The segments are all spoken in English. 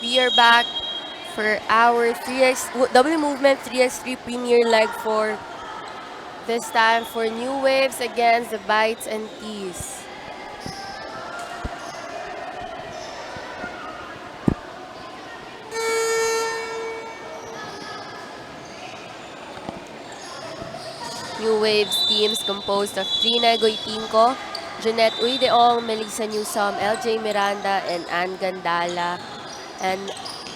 We are back for our WMovement 3x3 Premier Leg 4. This time for New Waves against the Bites and Tees. New Waves teams composed of Trina Goitinko, Jeanette Uydeong, Melissa Newsom, LJ Miranda, and Ann Gandala. And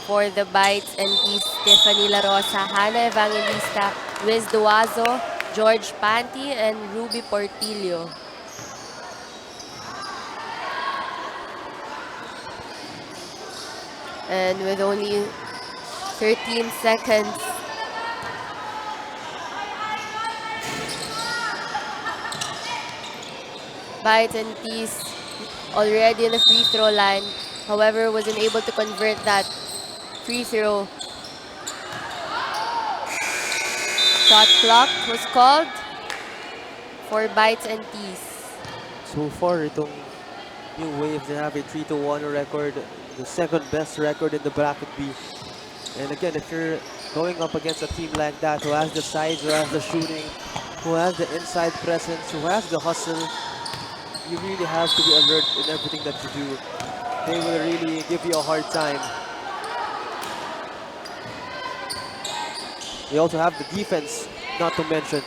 for the Bites and Tees, Stephanie La Rosa, Hannah Evangelista, Wiz Duazo, George Panty, and Ruby Portillo. And with only 13 seconds, Bites and Tees already in the free throw line. However, wasn't able to convert that free throw. Shot clock was called for Bites and Tees. So far, itong New Wave, they have a 3-1 record, the second best record in the bracket B. And again, if you're going up against a team like that who has the size, who has the shooting, who has the inside presence, who has the hustle, you really have to be alert in everything that you do. They will really give you a hard time. They also have the defense, not to mention.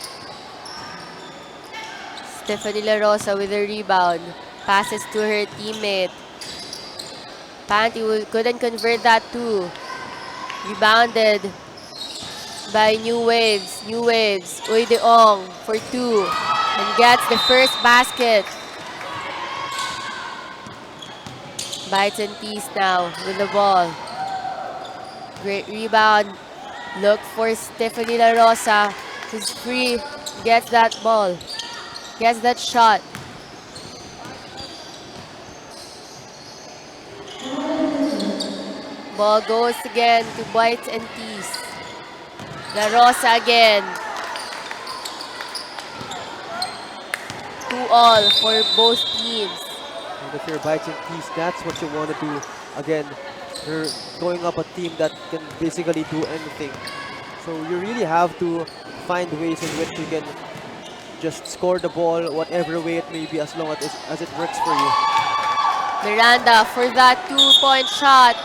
Stephanie La Rosa with a rebound. Passes to her teammate. Panty couldn't convert that too. Rebounded by New Waves. New Waves. Uydeong for two. And gets the first basket. Bites and Tees now with the ball. Great rebound. Look for Stephanie La Rosa, who's free. Gets that ball. Gets that shot. Ball goes again to Bites and Tees. La Rosa again. 2-all for both teams. And if you're Bites and Tees, that's what you want to do. Again, you're going up a team that can basically do anything. So you really have to find ways in which you can just score the ball, whatever way it may be, as long as it works for you. Miranda for that 2-point shot.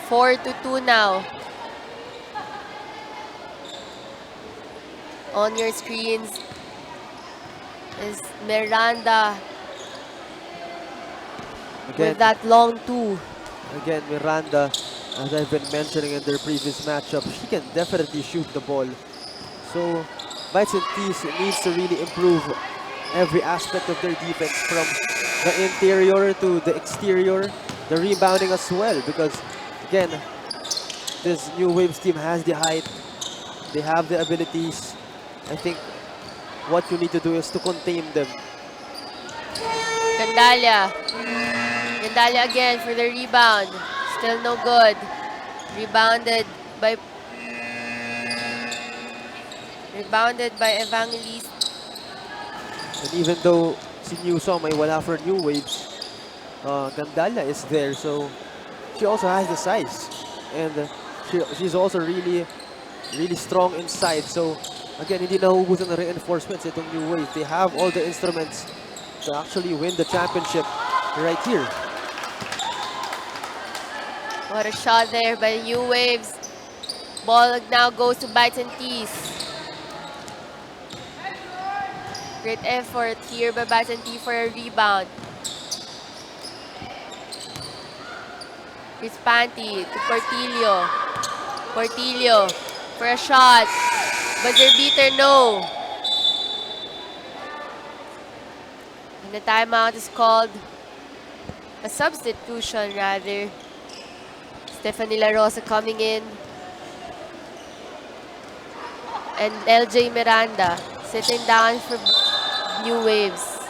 4-2 now. On your screens is Miranda with that long two. Again, Miranda, as I've been mentioning in their previous matchup, she can definitely shoot the ball. So, Bites and Tees needs to really improve every aspect of their defense, from the interior to the exterior, the rebounding as well, because again, this New Waves team has the height, they have the abilities. I think what you need to do is to contain them. Gandalia. Gandalia again for the rebound. Still no good. Rebounded by Evangelista. And even though si Newsom ay wala for New Waves, Gandalia is there, so she also has the size. And she's also really strong inside. So again, hindi nahuhusan ng reinforcements itong New Wave. They have all the instruments to actually win the championship right here. What a shot there by New Waves. Ball now goes to Bites and Tees. Great effort here by Bites and Tees for a rebound. Chris Panty to Portillo. Portillo for a shot. Buzzer beater, no. And the timeout is called, a substitution rather. Stephanie La Rosa coming in. And LJ Miranda sitting down for New Waves.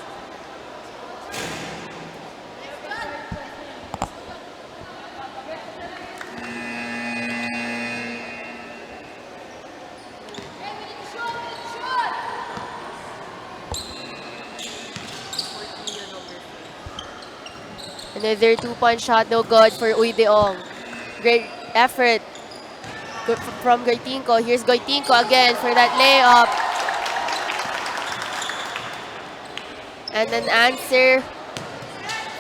Another 2-point shot, no good for Uy Deong. Great effort from Goitinko. Here's Goitinko again for that layup. And an answer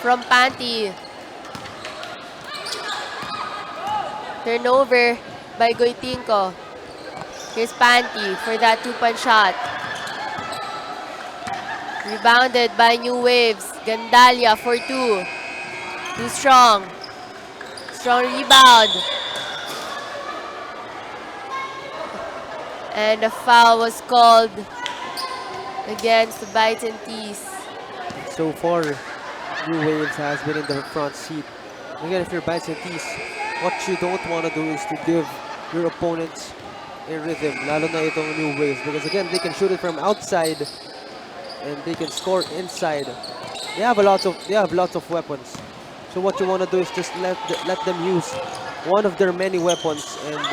from Panty. Turnover by Goitinko. Here's Panty for that 2-point shot. Rebounded by New Waves. Gandalia for 2. Too strong. Strong rebound. And a foul was called against the Bites and Tees. So far, New Waves has been in the front seat. Again, if you're Bites and Tees, what you don't want to do is to give your opponents a rhythm, lalo na itong New Waves, because again, they can shoot it from outside and they can score inside. They have lots of weapons. So what you want to do is just let them use one of their many weapons and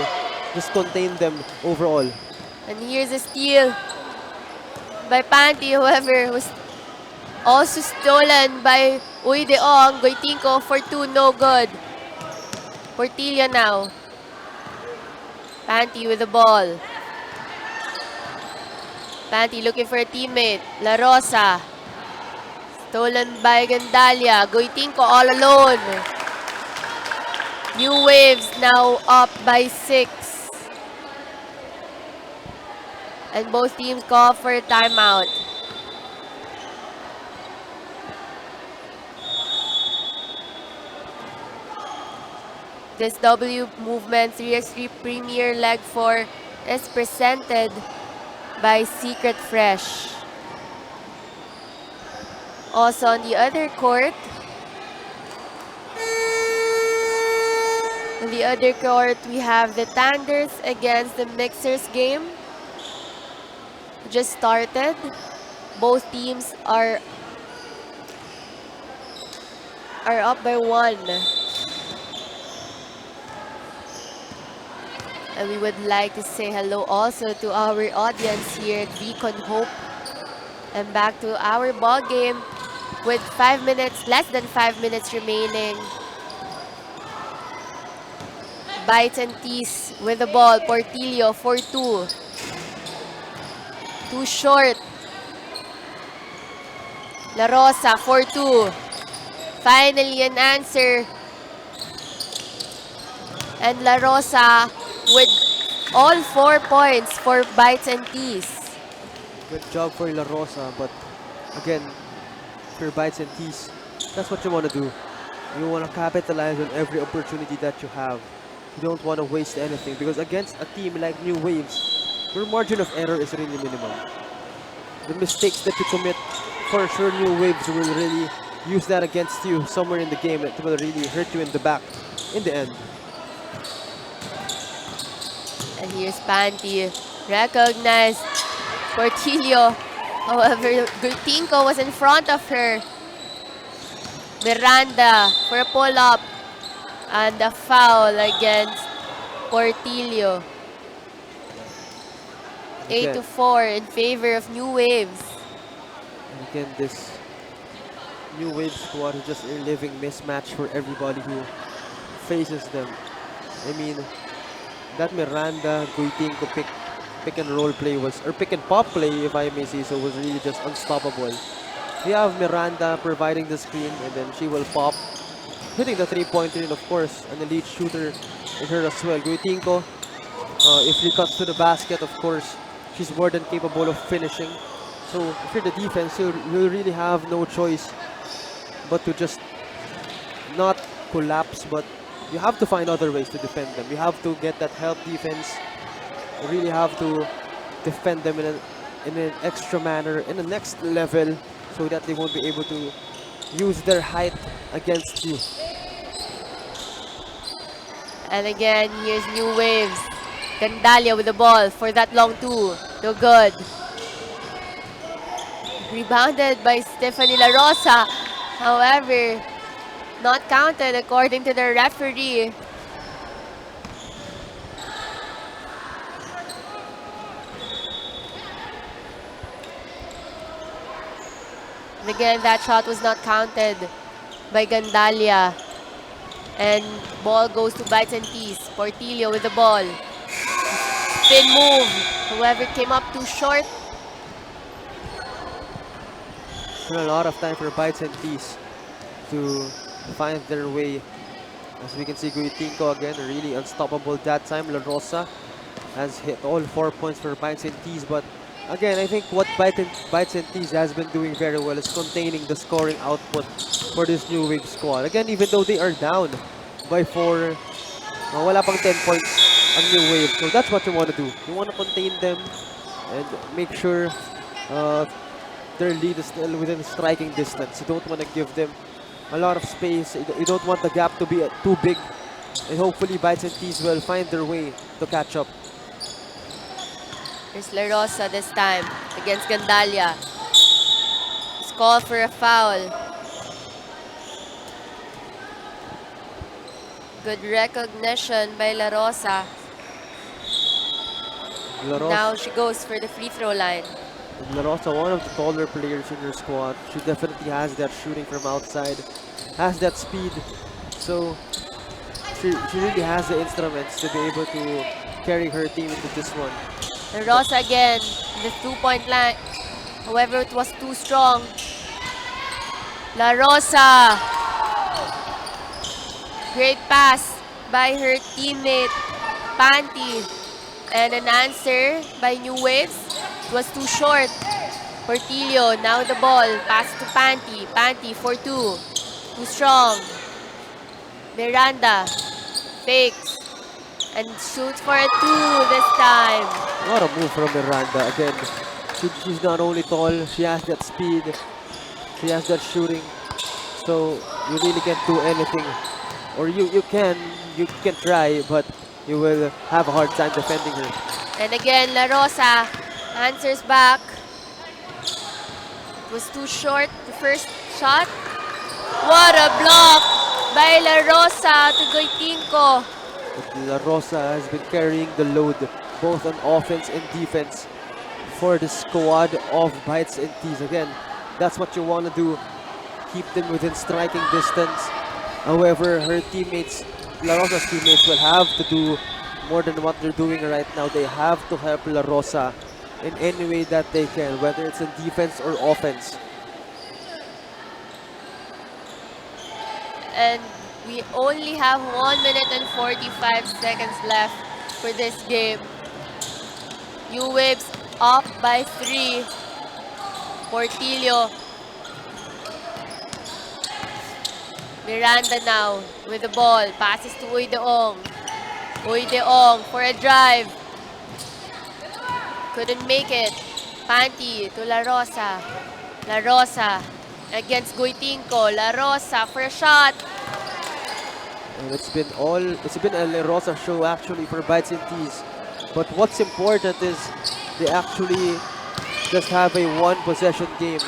just contain them overall. And here's a steal by Panty, however, was also stolen by Uy Deong. Goitinko for 2, no good. Portilla now. Panty with the ball. Panty looking for a teammate. La Rosa. Stolen by Gandalia. Goitinko all alone. New Waves now up by 6. And both teams call for a timeout. This WMovement 3x3 Premier Leg 4 is presented by Secret Fresh. Also on the other court, we have the Tanders against the Mixers game. Just started. Both teams are up by 1. And we would like to say hello also to our audience here at Beacon Hope. And back to our ball game with less than 5 minutes remaining. Bites and Tees with the ball. Portillo for 2. Too short. La Rosa for 2. Finally an answer. And La Rosa with all 4 points for Bites and Tees. Good job for La Rosa, but again, for Bites and Tees, that's what you want to do. You want to capitalize on every opportunity that you have. You don't want to waste anything, because against a team like New Waves, your margin of error is really minimum. The mistakes that you commit, for sure New Waves will really use that against you somewhere in the game. It will really hurt you in the back in the end. And here's Panty, recognized Portillo. However, Goitinko was in front of her. Miranda for a pull-up. And a foul against Portillo. 8-4 in favor of New Waves. And again, this New Wave squad is just a living mismatch for everybody who faces them. I mean, that Miranda Goitinko pick and roll play or pick and pop play, if I may say so, was really just unstoppable. We have Miranda providing the screen, and then she will pop, hitting the 3-pointer, and of course an elite shooter in her as well. Goitinko, if she cuts to the basket, of course she's more than capable of finishing. So if you're the defense, you'll really have no choice but to just not collapse, but you have to find other ways to defend them. You have to get that help defense. You really have to defend them in an extra manner, in the next level, so that they won't be able to use their height against you. And again, here's New Waves. Gandalia with the ball for that long 2. No good. Rebounded by Stephanie La Rosa. However, not counted according to the referee. And again, that shot was not counted. by Gandalia. And ball goes to Bites and Tees. Portillo with the ball. Spin move. However, came up too short. Still a lot of time for Bites and Tees to find their way. As we can see, Guitinco again, really unstoppable that time. La Rosa has hit all 4 points for Bites and Tees, but again, I think what Bites and Tees has been doing very well is containing the scoring output for this New Wave squad. Again, even though they are down by 4, wala pang 10 points ang New Wave. So that's what you want to do. You want to contain them and make sure uh, their lead is still within striking distance. You don't want to give them a lot of space. You don't want the gap to be too big. And hopefully Bites and Tees will find their way to catch up. Here's La Rosa this time against Gandalia. It's called for a foul. Good recognition by La Rosa. Now she goes for the free throw line. La Rosa, one of the taller players in her squad. She definitely has that shooting from outside, has that speed. So she really has the instruments to be able to carry her team into this one. La Rosa again, the 2-point line. However, it was too strong. La Rosa. Great pass by her teammate, Panty. And an answer by New Waves. It was too short. Portillo, now the ball. Pass to Panty. Panty for 2. Too strong. Miranda fakes and shoots for a 2 this time. What a move from Miranda. Again, she's not only tall, she has that speed, she has that shooting. So you really can't do anything. Or you can try, but you will have a hard time defending her. And again, La Rosa answers back. It was too short, the first shot. What a block by La Rosa to Goitinco. La Rosa has been carrying the load, both on offense and defense, for the squad of Bites and Tees. Again, that's what you want to do. Keep them within striking distance. However, her teammates, La Rosa's teammates, will have to do more than what they're doing right now. They have to help La Rosa in any way that they can, whether it's in defense or offense. And we only have 1 minute and 45 seconds left for this game. New Waves up by 3. Portillo. Miranda now with the ball. Passes to Uy Deong. Uy Deong for a drive. Couldn't make it. Panty to La Rosa. La Rosa against Goitinco. La Rosa for a shot. And it's been a La Rosa show actually for Bites and Tees. But what's important is they actually just have a one possession game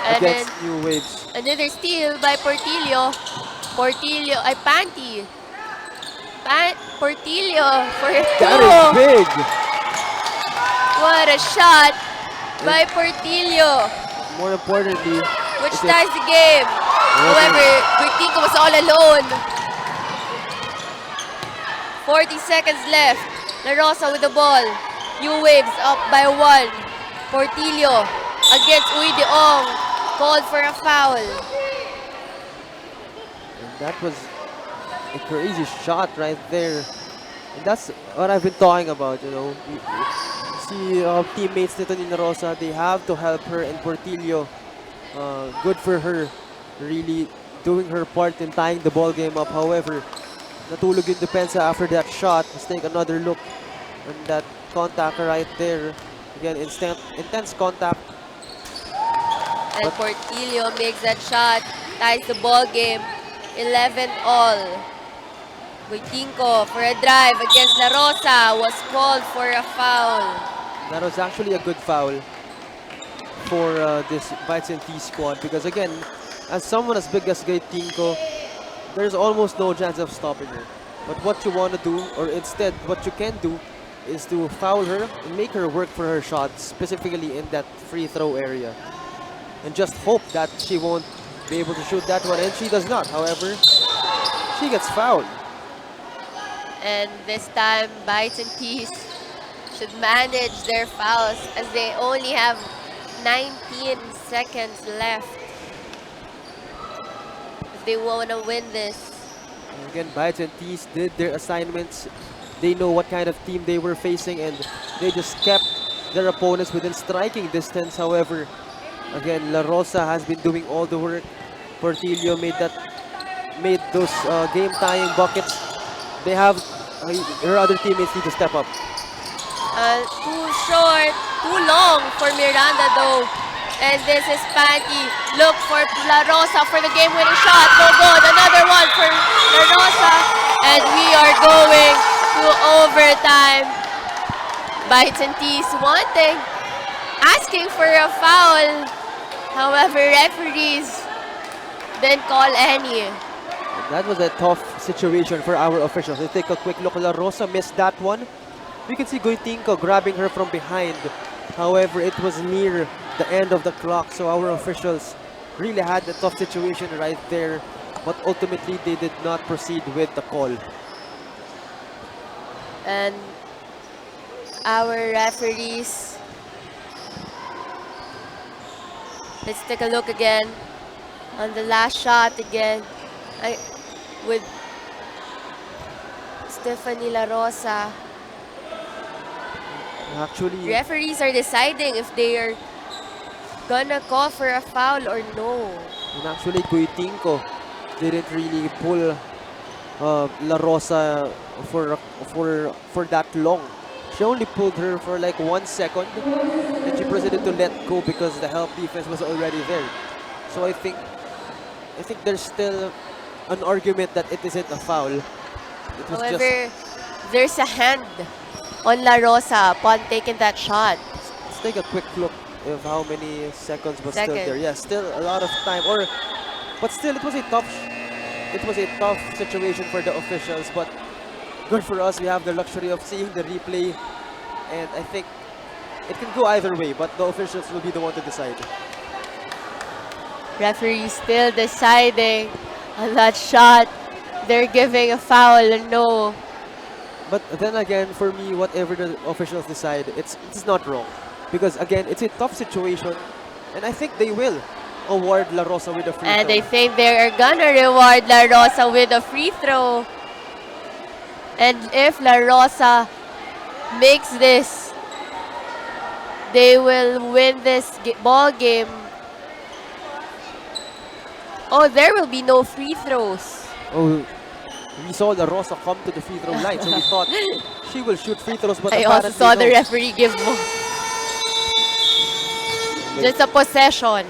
And against New Waves. Another steal by Portillo. Portillo, ay Panty. Portillo for a 2. That is big! What a shot by Portillo, More importantly, which ties the game. However, Goitinco was all alone. 40 seconds left. La Rosa with the ball. New Waves up by 1. Portillo against Uy Deong. Called for a foul. And that was a crazy shot right there. And that's what I've been talking about, you know. See teammates nito ni La Rosa, they have to help her, and Portillo, good for her, really doing her part in tying the ball game up. However, natulog yung depensa after that shot. Let's take another look on that contact right there. Again, intense contact. And Portillo makes that shot, ties the ball game, 11 all. Goitinco for a drive against La Rosa was called for a foul. That was actually a good foul for this Bites and Tees squad, because again, as someone as big as Goitinco, there's almost no chance of stopping her. But what you want to do, or instead what you can do, is to foul her and make her work for her shots, specifically in that free throw area. And just hope that she won't be able to shoot that one, and she does not. However, she gets fouled. And this time, Bites and Tees should manage their fouls as they only have 19 seconds left if they want to win this. And again, Bites and Tees did their assignments. They know what kind of team they were facing, and they just kept their opponents within striking distance. However, again, La Rosa has been doing all the work. Portillo made those game-tying buckets. They have her other teammates need to step up. Too short, too long for Miranda though. And this is Panty. Look for La Rosa for the game-winning shot. No good. Another one for La Rosa. And we are going to overtime. Bites and Tees asking for a foul. However, referees didn't call any. That was a tough situation for our officials. Let's take a quick look. La Rosa missed that one. We can see Goitinko grabbing her from behind. However, it was near the end of the clock, so our officials really had a tough situation right there. But ultimately, they did not proceed with the call. And our referees, let's take a look again on the last shot again. With Stephanie La Rosa. Actually, Referees are deciding if they are gonna call for a foul or no. and actually Goitinko didn't really pull La Rosa for that long. She only pulled her for like 1 second, and she proceeded to let go because the help defense was already there. So I think there's still an argument that it isn't a foul. It was However, there's a hand on La Rosa upon taking that shot. let's take a quick look of how many seconds was still Second. there. Yeah, still a lot of time. But still, it was a tough situation for the officials. But good for us, we have the luxury of seeing the replay, and I think it can go either way. But the officials will be the one to decide. Referee still deciding on that shot. They're giving a foul, no. But then again, for me, whatever the officials decide, it's not wrong. Because again, it's a tough situation, and I think they will award La Rosa with a free And throw. I think they're gonna reward La Rosa with a free throw. And if La Rosa makes this, they will win this ball game. Oh, there will be no free throws. Oh, we saw La Rosa come to the free throw line, so we thought she will shoot free throws, but I also apparently saw the no. referee give more. Just a possession.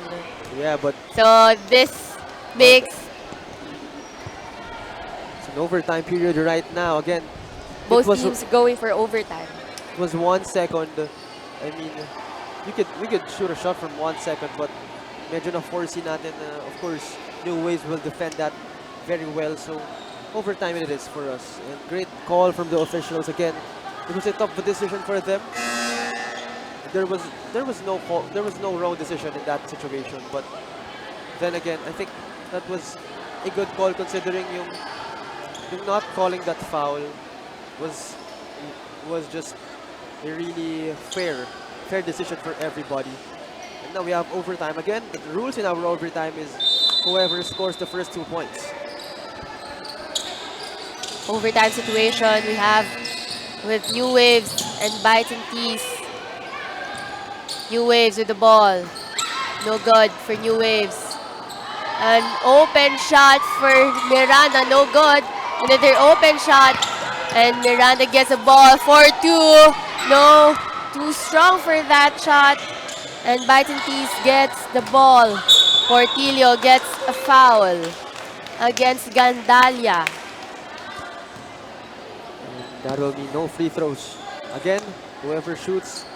Yeah, but So this makes it's an overtime period right now. Again, both it was, teams going for overtime. it was 1 second. I mean, we could shoot a shot from 1 second, but medyo na-foresee natin. Of course, New Waves will defend that very well. So overtime it is for us. And great call from the officials again. It was a tough decision for them. There was no wrong decision in that situation. But then again, I think that was a good call considering yung not calling that foul was just a really fair decision for everybody. And now we have overtime again. The rules in our overtime is whoever scores the first 2 points. Overtime situation we have with New Waves and Bites and Tees. New Waves with the ball. No good for New Waves. An open shot for Miranda, no good. Another open shot. And Miranda gets a ball for two. No, too strong for that shot. And Bites and Tees gets the ball. Portillo gets a foul against Gandalia. And that will be no free throws. Again, whoever shoots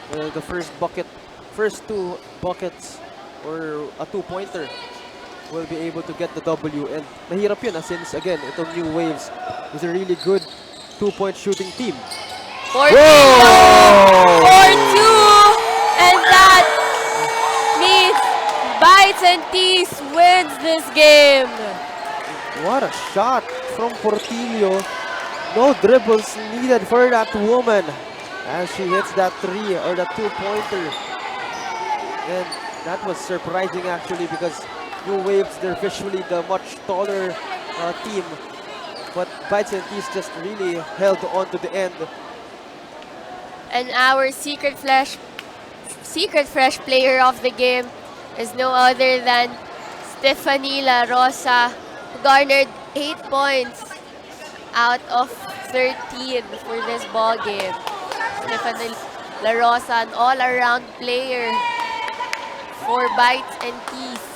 the first two buckets or a two-pointer will be able to get the W. And mahirap yun since again, itong New Waves is a really good two-point shooting team. Portillo for two, and that means Bites and Tees wins this game. What a shot from Portillo. No dribbles needed for that woman as she hits that three or that two-pointer. And that was surprising actually because New Waves, they're visually the much taller team. But Bites and Tees just really held on to the end. And our secret fresh player of the game is no other than Stephanie La Rosa, who garnered 8 points out of 13 for this ball game. Stephanie La Rosa, an all-around player for Bites and Tees.